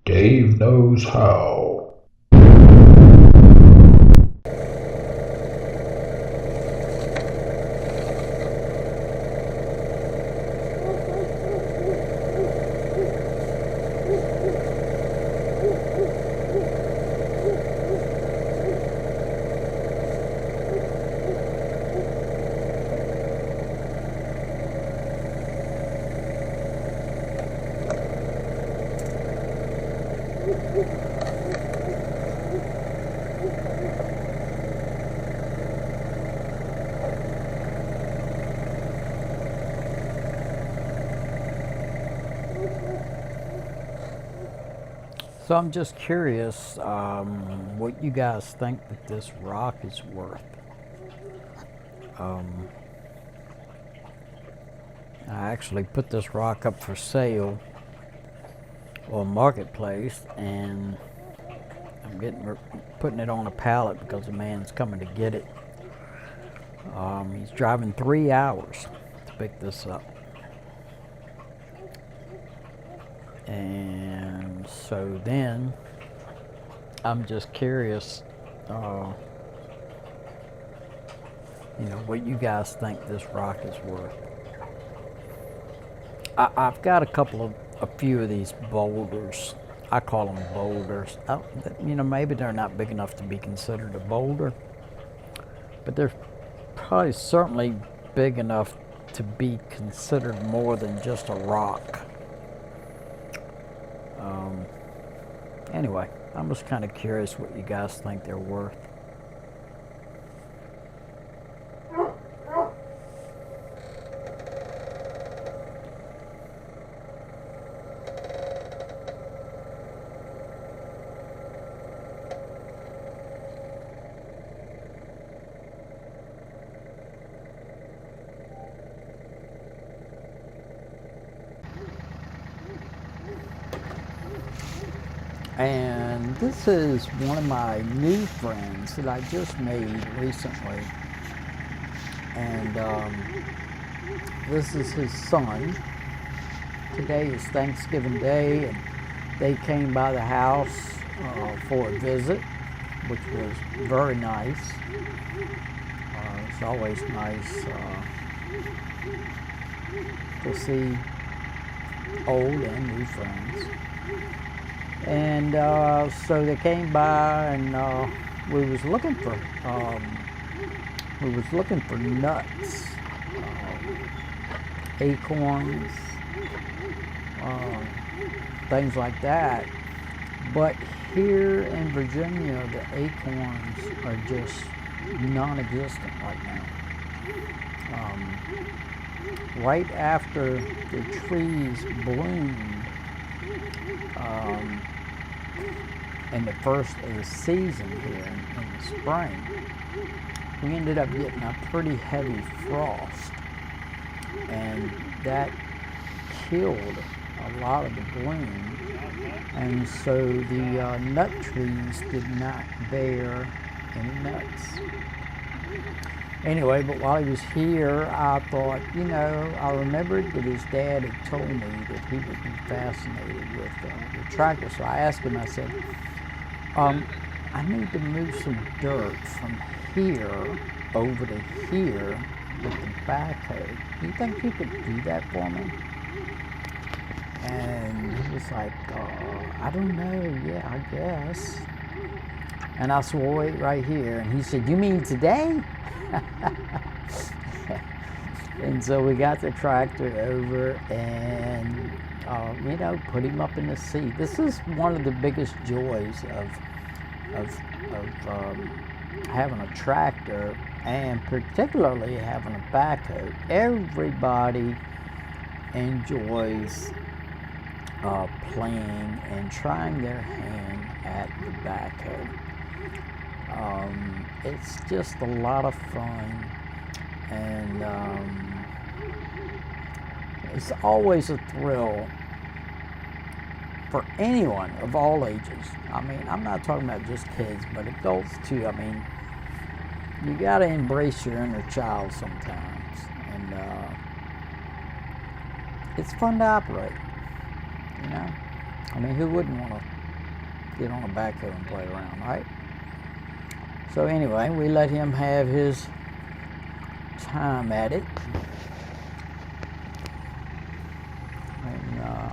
Dave knows how. So I'm just curious what you guys think that this rock is worth. Um, I actually put this rock up for sale on Marketplace, and I'm putting it on a pallet because a man's coming to get it. He's driving 3 hours to pick this up. And so then I'm just curious, what you guys think this rock is worth. I've got a few of these boulders. I call them boulders. Maybe they're not big enough to be considered a boulder, but they're probably certainly big enough to be considered more than just a rock. Anyway, I'm just kind of curious what you guys think they're worth. And this is one of my new friends that I just made recently. And this is his son. Today is Thanksgiving Day, and they came by the house for a visit, which was very nice. It's always nice to see old and new friends. And so they came by, and we was looking for nuts, acorns, things like that. But here in Virginia, the acorns are just non-existent right now. Right after the trees bloom in the first of the season here in the spring, we ended up getting a pretty heavy frost, and that killed a lot of the bloom, and so the nut trees did not bear any nuts. Anyway, but while he was here, I thought, I remembered that his dad had told me that he would be fascinated with the tractor. So I asked him, I said, I need to move some dirt from here over to here with the backhoe. Do you think you could do that for me? And he was like, I don't know, yeah, I guess. And I said, well, wait right here. And he said, you mean today? And so we got the tractor over and, put him up in the seat. This is one of the biggest joys of having a tractor, and particularly having a backhoe. Everybody enjoys playing and trying their hand at the backhoe. It's just a lot of fun, and it's always a thrill for anyone of all ages. I mean, I'm not talking about just kids, but adults too. I mean, you got to embrace your inner child sometimes, and it's fun to operate. I mean, who wouldn't want to get on a backhoe and play around, right? So anyway, we let him have his time at it. And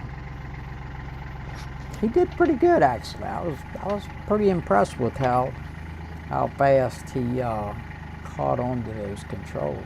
he did pretty good, actually. I was pretty impressed with how fast he caught on to those controls.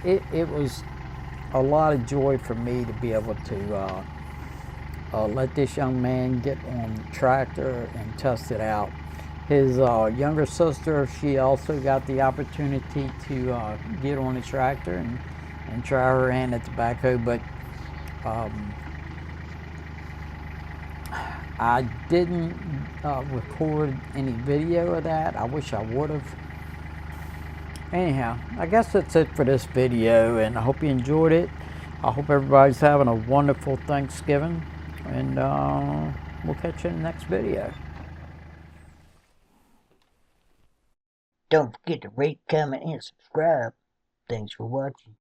It was a lot of joy for me to be able to let this young man get on the tractor and test it out. His younger sister, she also got the opportunity to get on the tractor and try her hand at the backhoe, but I didn't record any video of that. I wish I would have. Anyhow, I guess that's it for this video, and I hope you enjoyed it. I hope everybody's having a wonderful Thanksgiving, and we'll catch you in the next video. Don't forget to rate, comment, and subscribe. Thanks for watching.